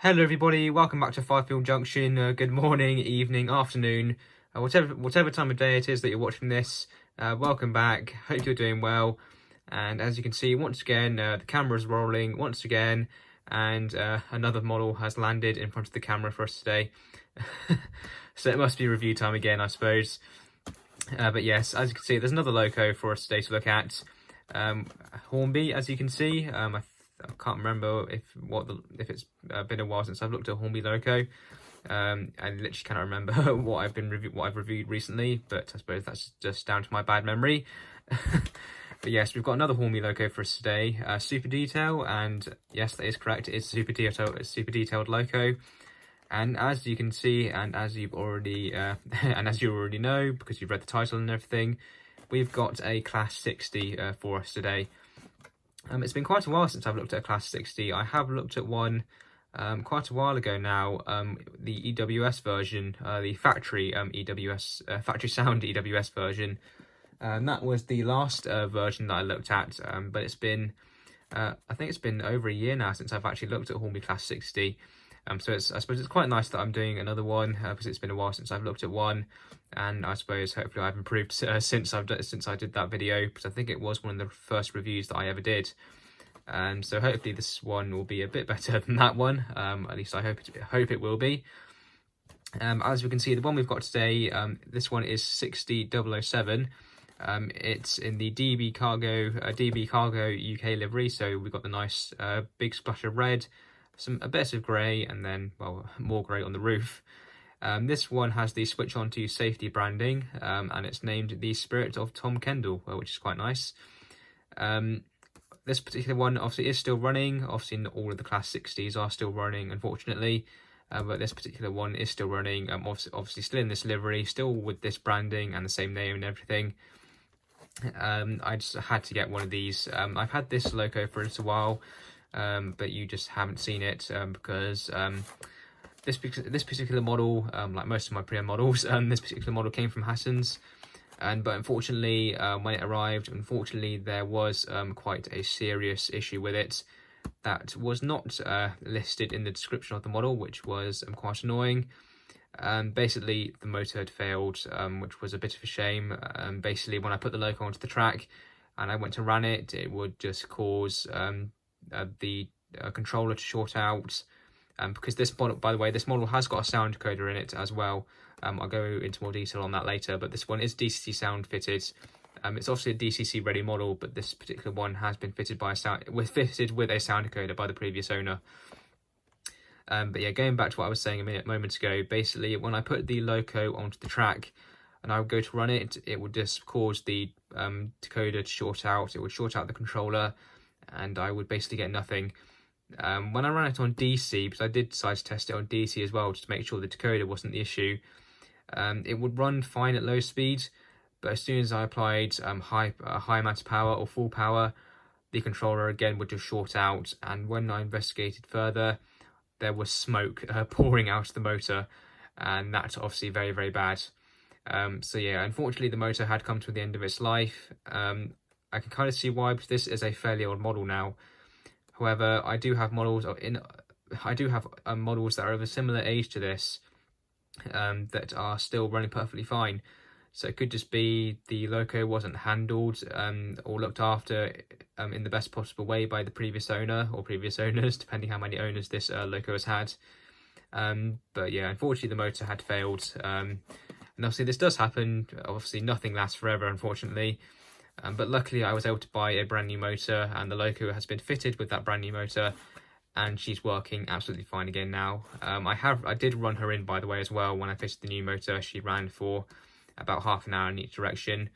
Hello everybody, welcome back to Firefield Junction. Good morning, evening, afternoon, whatever time of day it is that you're watching this. Welcome back, hope you're doing well. And as you can see, once again, the camera's rolling once again, and another model has landed in front of the camera for us today. So it must be review time again, I suppose. But yes, as you can see, there's another loco for us today to look at. Hornby, as you can see. I can't remember if it's been a while since I've looked at Hornby loco. I literally cannot remember what I've reviewed recently, but I suppose that's just down to my bad memory. But yes, we've got another Hornby loco for us today, super detail, and yes, that is correct. It's super detailed loco. And as you can see, and as you've already and as you already know because you've read the title and everything, we've got a Class 60 for us today. It's been quite a while since I've looked at a Class 60. I have looked at one quite a while ago now, the EWS version, the factory factory sound EWS version. That was the last version that I looked at, but it's been, I think it's been over a year now since I've actually looked at Hornby Class 60. So I suppose it's quite nice that I'm doing another one because it's been a while since I've looked at one, and I suppose hopefully I've improved since I did that video, because I think it was one of the first reviews that I ever did. So hopefully this one will be a bit better than that one. At least I hope it will be. As we can see, the one we've got today, this one is 60007. It's in the DB Cargo UK livery, so we've got the nice big splash of red, a bit of grey, and then, well, more grey on the roof. This one has the switch on to safety branding, and it's named the Spirit of Tom Kendall, which is quite nice. This particular one obviously is still running. Obviously not all of the Class 60s are still running, unfortunately, but this particular one is still running, obviously still in this livery, still with this branding and the same name and everything. I just had to get one of these. I've had this loco for a little while, but you just haven't seen it because this particular model, like most of my pre-owned models, this particular model came from Hassan's, but unfortunately, when it arrived, there was quite a serious issue with it that was not listed in the description of the model, which was quite annoying. Basically, the motor had failed, which was a bit of a shame. Basically, when I put the loco onto the track and I went to run it, it would just cause the controller to short out, because this model, by the way, this model has got a sound decoder in it as well. I'll go into more detail on that later, but this one is DCC sound fitted. It's obviously a DCC ready model, but this particular one has been fitted with a sound decoder by the previous owner. But yeah, going back to what I was saying a moment ago, basically when I put the loco onto the track and I would go to run it, it would just cause the decoder to short out. It would short out the controller, and I would basically get nothing. When I ran it on DC, because I did decide to test it on DC as well, just to make sure the decoder wasn't the issue, it would run fine at low speed, but as soon as I applied a high amount of power or full power, the controller again would just short out. And when I investigated further, there was smoke pouring out of the motor, and that's obviously very, very bad. So yeah, unfortunately the motor had come to the end of its life. I can kind of see why, because this is a fairly old model now. However, I do have models models that are of a similar age to this, that are still running perfectly fine. So it could just be the loco wasn't handled or looked after in the best possible way by the previous owner or previous owners, depending how many owners this loco has had. But yeah, unfortunately the motor had failed. And obviously this does happen. Obviously nothing lasts forever, unfortunately. But luckily I was able to buy a brand new motor, and the loco has been fitted with that brand new motor, and she's working absolutely fine again now. I did run her in, by the way, as well. When I fitted the new motor, she ran for about half an hour in each direction.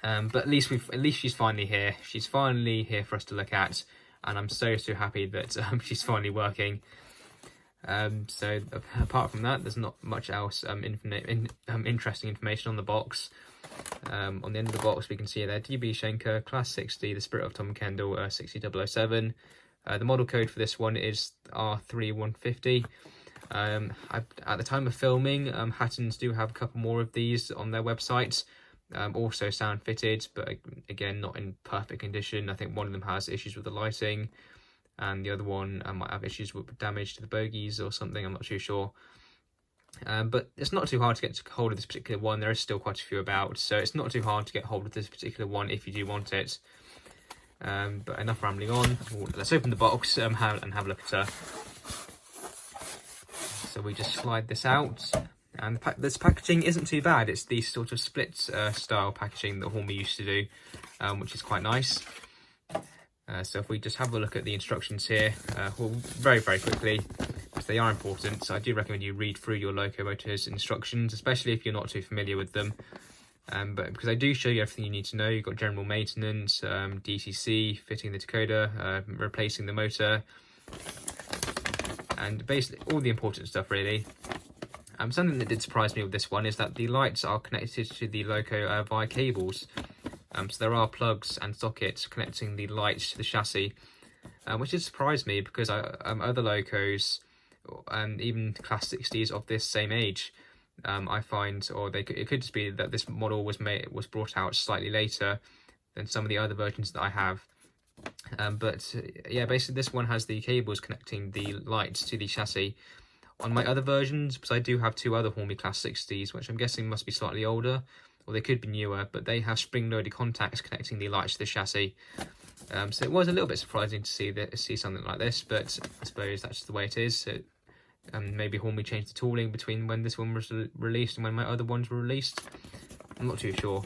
But at least she's finally here. She's finally here for us to look at, and I'm so happy that she's finally working. So apart from that, there's not much else interesting information on the box. On the end of the box, we can see there DB Schenker, Class 60, the Spirit of Tom Kendall, 60007. The model code for this one is R3150. At the time of filming, Hattons do have a couple more of these on their website, also sound fitted, but again not in perfect condition. I think one of them has issues with the lighting. and the other one might have issues with damage to the bogies or something. I'm not too sure. But it's not too hard to get hold of this particular one. There is still quite a few about, so it's not too hard to get hold of this particular one if you do want it. But enough rambling on. Let's open the box and have a look at her. So we just slide this out, and this packaging isn't too bad. It's the sort of split style packaging that Hornby used to do, which is quite nice. So if we just have a look at the instructions here, very quickly, because they are important. So I do recommend you read through your locomotor's instructions, especially if you're not too familiar with them. But because they do show you everything you need to know. You've got general maintenance, DCC, fitting the decoder, replacing the motor, and basically all the important stuff really. Something that did surprise me with this one is that the lights are connected to the loco via cables. So there are plugs and sockets connecting the lights to the chassis, which did surprise me because other locos, even Class 60s of this same age, I find, or it could just be that this model was brought out slightly later than some of the other versions that I have. But yeah, basically this one has the cables connecting the lights to the chassis. On my other versions, because I do have two other Hornby Class 60s, which I'm guessing must be slightly older, or they could be newer, but they have spring-loaded contacts connecting the lights to the chassis. So it was a little bit surprising to see something like this, but I suppose that's the way it is. So, maybe Hornby changed the tooling between when this one was released and when my other ones were released. I'm not too sure.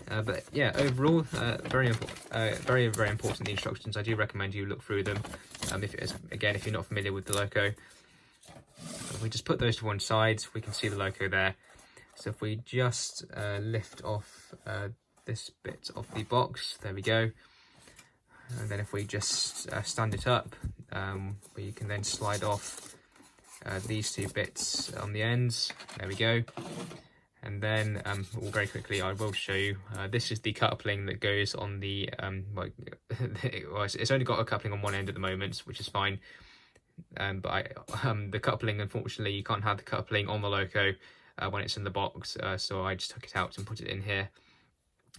But yeah, overall, very important, the instructions. I do recommend you look through them. If you're not familiar with the loco. If we just put those to one side, we can see the loco there. So if we just lift off this bit of the box, there we go. And then if we just stand it up, we can then slide off these two bits on the ends. There we go. And then, very quickly, I will show you. This is the coupling that goes on the. It's only got a coupling on one end at the moment, which is fine. But the coupling, unfortunately, you can't have the coupling on the loco when it's in the box. So I just took it out and put it in here.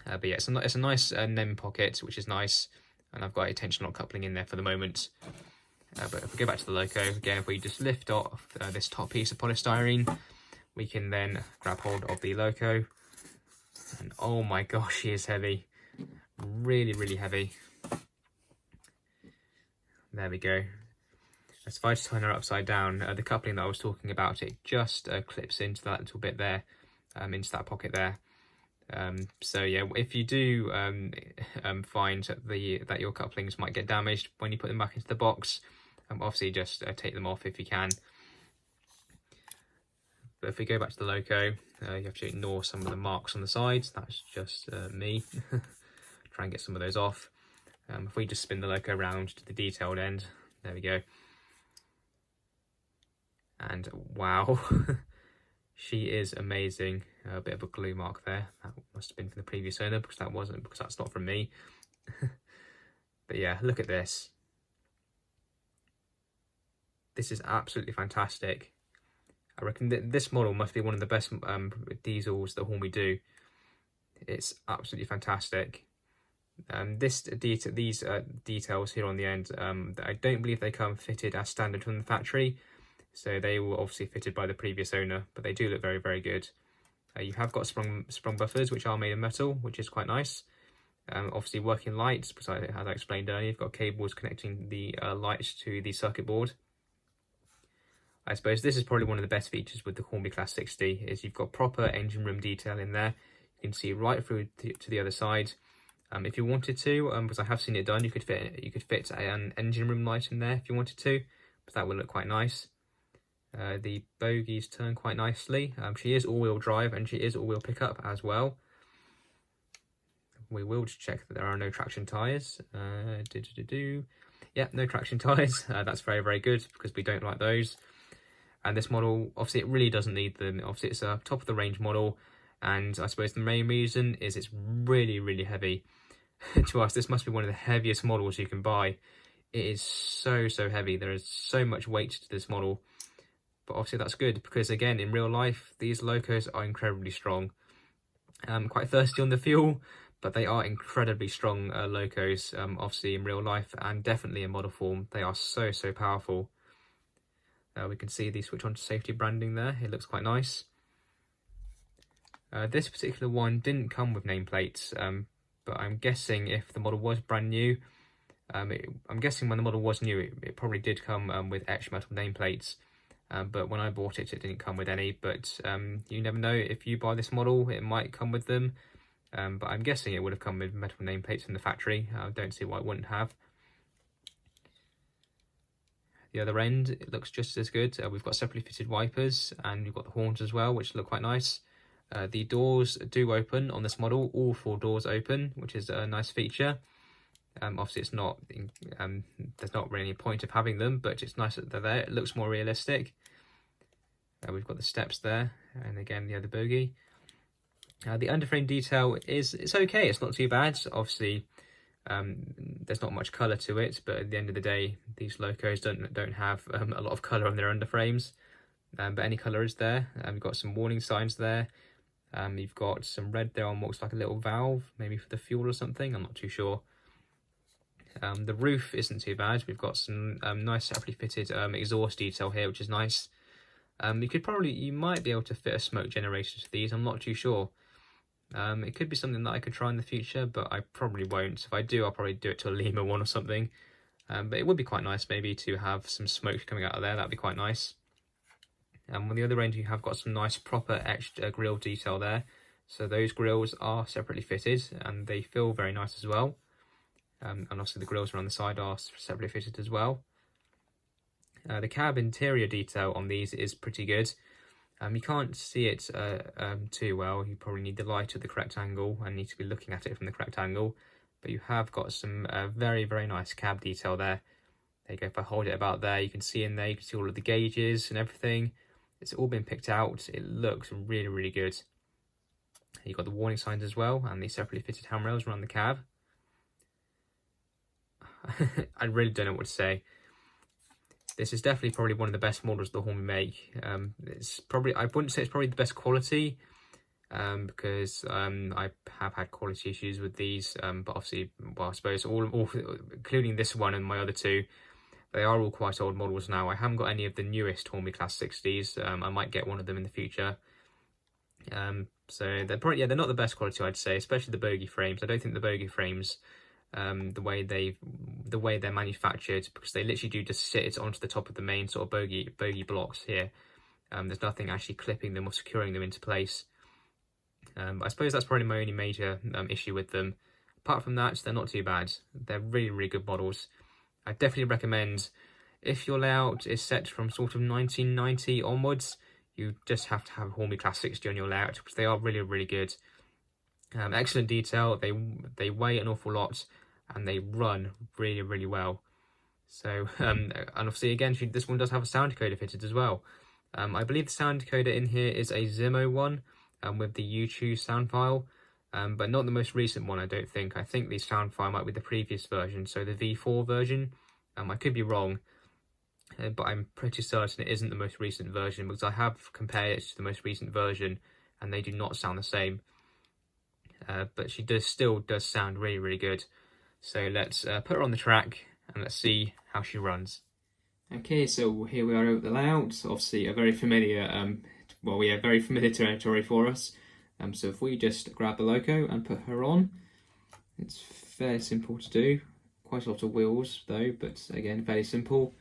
But yeah, it's a nice NEM pocket, which is nice. And I've got a tension lock coupling in there for the moment. But if we go back to the loco, again, if we just lift off this top piece of polystyrene, we can then grab hold of the loco. And oh my gosh, she is heavy. Really heavy. There we go. As if I just turn her upside down, the coupling that I was talking about, it just clips into that little bit there, into that pocket there. So yeah, if you do find that your couplings might get damaged when you put them back into the box, obviously just take them off if you can. But if we go back to the loco, you have to ignore some of the marks on the sides. That's just me. Try and get some of those off. If we just spin the loco around to the detailed end, there we go. And wow, she is amazing. A bit of a glue mark there. That must have been from the previous owner, because that's not from me. But yeah, look at this. This is absolutely fantastic. I reckon this model must be one of the best diesels that Hornby do. It's absolutely fantastic. These details here on the end, I don't believe they come fitted as standard from the factory. So they were obviously fitted by the previous owner, but they do look very good. You have got sprung buffers, which are made of metal, which is quite nice. Obviously working lights, because as I explained earlier, you've got cables connecting the lights to the circuit board. I suppose this is probably one of the best features with the Hornby Class 60, is you've got proper engine room detail in there. You can see right through to the other side. If you wanted to, because I have seen it done, you could fit an engine room light in there if you wanted to, but that would look quite nice. The bogies turn quite nicely. She is all-wheel drive and she is all-wheel pickup as well. We will just check that there are no traction tyres. Yeah, no traction tyres. That's very good, because we don't like those. And this model, obviously, it really doesn't need them. Obviously, it's a top-of-the-range model, and I suppose the main reason is it's really heavy. To us, this must be one of the heaviest models you can buy. It is so heavy. There is so much weight to this model. But obviously that's good, because again, in real life, these locos are incredibly strong. Quite thirsty on the fuel, but they are incredibly strong locos, obviously in real life and definitely in model form. They are so powerful. We can see the switch on to safety branding there. It looks quite nice. This particular one didn't come with nameplates, but I'm guessing if the model was brand new, I'm guessing when the model was new, it probably did come with etched metal nameplates. But when I bought it, it didn't come with any. But you never know, if you buy this model, it might come with them. But I'm guessing it would have come with metal nameplates from the factory. I don't see why it wouldn't have. The other end, it looks just as good. We've got separately fitted wipers, and we've got the horns as well, which look quite nice. The doors do open on this model. All 4 doors open, which is a nice feature. Obviously, it's not. There's not really any point of having them, but it's nice that they're there. It looks more realistic. We've got the steps there, and again the other bogie. The underframe detail it's okay. It's not too bad. Obviously, there's not much colour to it, but at the end of the day, these locos don't have a lot of colour on their underframes. But any colour is there. We've got some warning signs there. You've got some red there on what looks like a little valve, maybe for the fuel or something. I'm not too sure. The roof isn't too bad. We've got some nice separately fitted exhaust detail here, which is nice. You might be able to fit a smoke generator to these. I'm not too sure. It could be something that I could try in the future, but I probably won't. If I do, I'll probably do it to a Lima one or something. But it would be quite nice maybe to have some smoke coming out of there. That'd be quite nice. On the other end, you have got some nice proper etched grille detail there. So those grills are separately fitted, and they feel very nice as well. And obviously the grills around the side are separately fitted as well. The cab interior detail on these is pretty good. You can't see it too well. You probably need the light at the correct angle and need to be looking at it from the correct angle. But you have got some very nice cab detail there. There you go. If I hold it about there, you can see in there, you can see all of the gauges and everything. It's all been picked out. It looks really good. You've got the warning signs as well, and the separately fitted handrails around the cab. I really don't know what to say. This is definitely probably one of the best models the Hornby make. It's probably, I wouldn't say it's probably the best quality, because I have had quality issues with these. But obviously, well, I suppose all including this one and my other 2, they are all quite old models now. I haven't got any of the newest Hornby Class 60s. I might get one of them in the future. So they're probably, they're not the best quality, I'd say, especially the bogie frames. I don't think the bogie frames, the way they're manufactured, because they literally do just sit onto the top of the main sort of bogie blocks here. There's nothing actually clipping them or securing them into place. I suppose that's probably my only major issue with them. Apart from that, they're not too bad. They're really good models. I definitely recommend, if your layout is set from sort of 1990 onwards, you just have to have Hornby Class 60 on your layout, because they are really good. Excellent detail. They weigh an awful lot, and they run really well. So and obviously again, this one does have a sound decoder fitted as well. I believe the sound decoder in here is a Zimo one, with the YouTube sound file, but not the most recent one. I don't think. I think the sound file might be the previous version, so the V4 version. I could be wrong, but I'm pretty certain it isn't the most recent version, because I have compared it to the most recent version, and they do not sound the same. But she still does sound really good. So let's put her on the track and let's see how she runs. Okay, so here we are over the layout. Obviously a very familiar, very familiar territory for us. So if we just grab the loco and put her on, it's fairly simple to do. Quite a lot of wheels though, but again, fairly simple.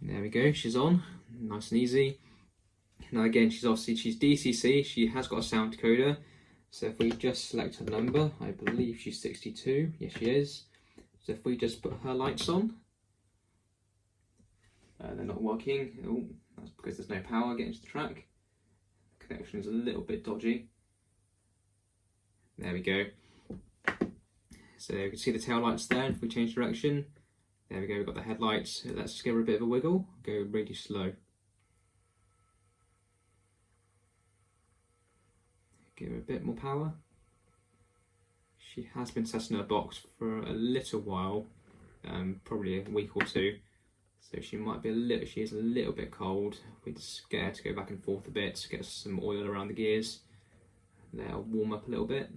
There we go, she's on, nice and easy. Now again, she's DCC, she has got a sound decoder. So if we just select her number, I believe she's 62, yes she is. So if we just put her lights on, they're not working. Oh, that's because there's no power getting to the track. The connection is a little bit dodgy. There we go. So you can see the tail lights there. If we change direction, there we go, we've got the headlights. Let's just give her a bit of a wiggle, go really slow. Give her a bit more power. She has been sat in her box for a little while, probably a week or 2. So she might be she is a little bit cold. We'd scared to go back and forth a bit, get some oil around the gears. They'll warm up a little bit.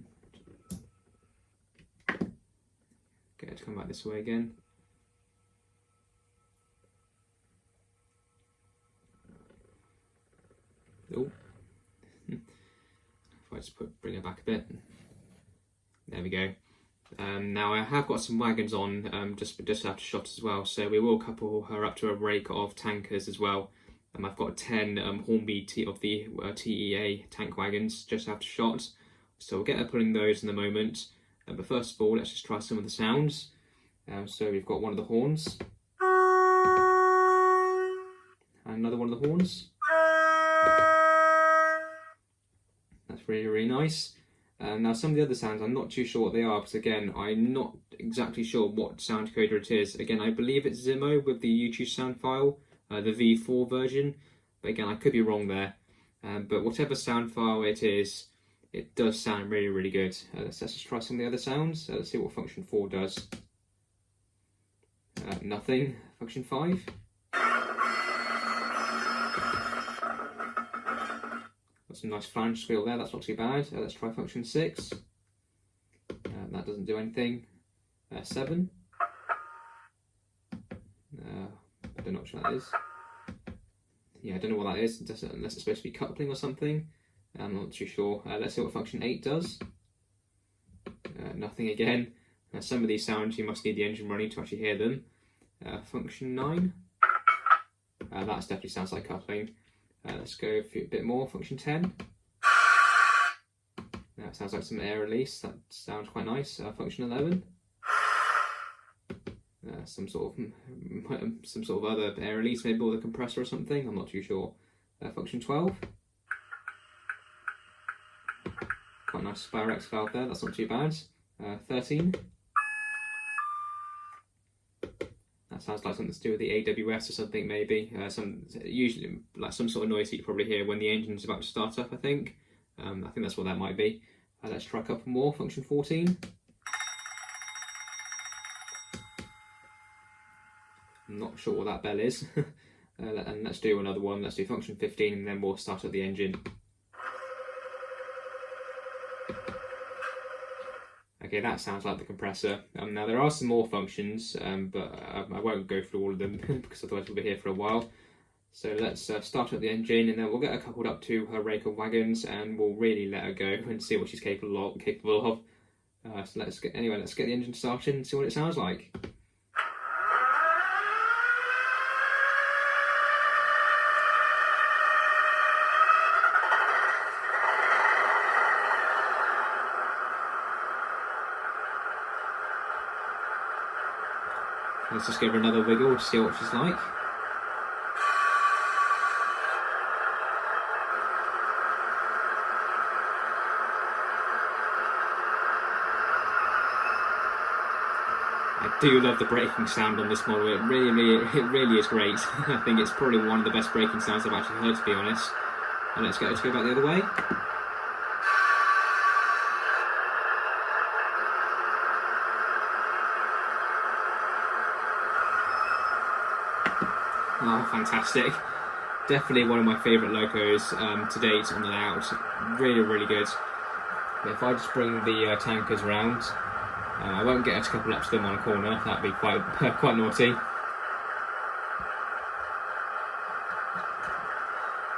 Get it to come back this way again. Oh, if I just bring it back a bit. There we go. Now I have got some wagons on just after shot as well, so we will couple her up to a rake of tankers as well. I've got 10 Hornby of the TEA tank wagons just after shot, so we'll get her putting those in a moment. But first of all, let's just try some of the sounds. So we've got one of the horns, and another one of the horns. That's really, really nice. Now some of the other sounds, I'm not too sure what they are, because again, I'm not exactly sure what sound decoder it is. Again, I believe it's Zimo with the YouTube sound file, the V4 version, but again, I could be wrong there. But whatever sound file it is, it does sound really, really good. Let's just try some of the other sounds. Let's see what function 4 does. Nothing. Function 5. Got some nice flange squeal there, that's not too bad. Let's try function 6. That doesn't do anything. 7. I don't know what that is. Yeah, I don't know what that is, unless it's supposed to be coupling or something. I'm not too sure. Let's see what function 8 does. Nothing again. Some of these sounds you must need the engine running to actually hear them. Function 9. That definitely sounds like coupling. Let's go a bit more. Function 10. That sounds like some air release. That sounds quite nice. Function 11. Some sort of other air release, maybe with a compressor or something. I'm not too sure. Function 12. Quite nice Spire X valve there. That's not too bad. 13. That sounds like something to do with the AWS or something, maybe. Usually like some sort of noise that you probably hear when the engine's about to start up, I think. I think that's what that might be. Let's try a couple more. Function 14. I'm not sure what that bell is. And let's do another one. Let's do function 15 and then we'll start up the engine. Okay, that sounds like the compressor. Now there are some more functions, but I won't go through all of them because otherwise we'll be here for a while. So let's start up the engine and then we'll get her coupled up to her rake of wagons and we'll really let her go and see what she's capable of. So let's get the engine started and see what it sounds like. Let's just give her another wiggle to see what she's like. I do love the braking sound on this model. It really is great. I think it's probably one of the best braking sounds I've actually heard, to be honest. And let's go back the other way. Oh, fantastic. Definitely one of my favourite locos to date on the layout. Really, really good. But if I just bring the tankers round, I won't get her to couple up to them on a corner, that'd be quite naughty.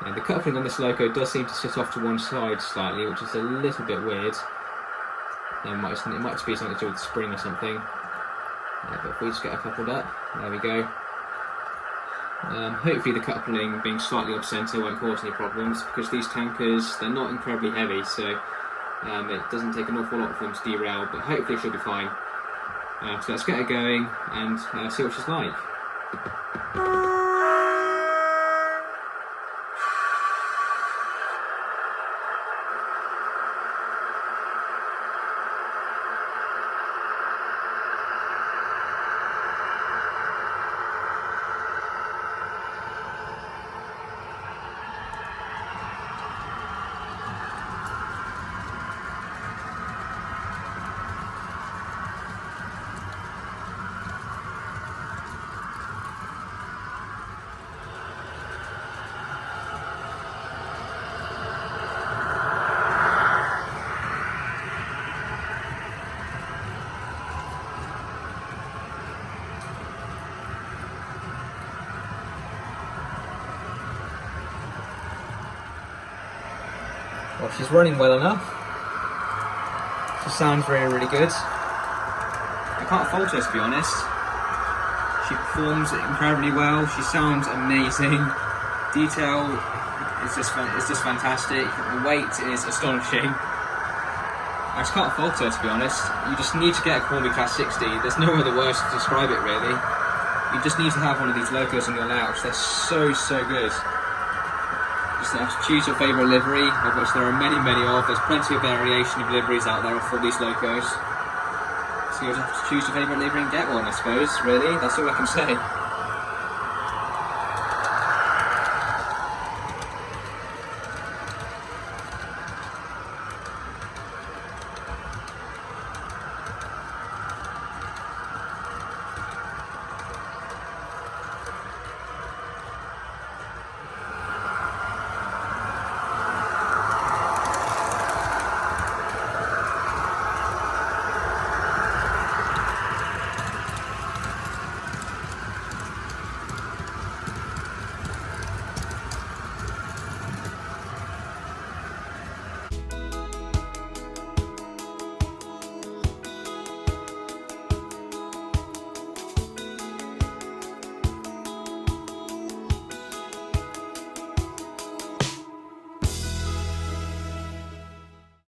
And the coupling on this loco does seem to sit off to one side slightly, which is a little bit weird. It might just be something to do with the spring or something. But if we just get her coupled up, there we go. Hopefully the coupling being slightly off centre won't cause any problems, because these tankers, they're not incredibly heavy, so it doesn't take an awful lot for them to derail, but hopefully she'll be fine. So let's get her going and see what she's like. Well, she's running well enough. She sounds really, really good. I can't fault her, to be honest. She performs incredibly well. She sounds amazing. Detail is just fantastic. The weight is astonishing. I just can't fault her, to be honest. You just need to get a Hornby Class 60. There's no other words to describe it, really. You just need to have one of these locos on your louch. They're so, so good. Just have to choose your favourite livery, of which there are many, many of. There's plenty of variation of liveries out there for these locos. So you'll have to choose your favourite livery and get one, I suppose, really. That's all I can say.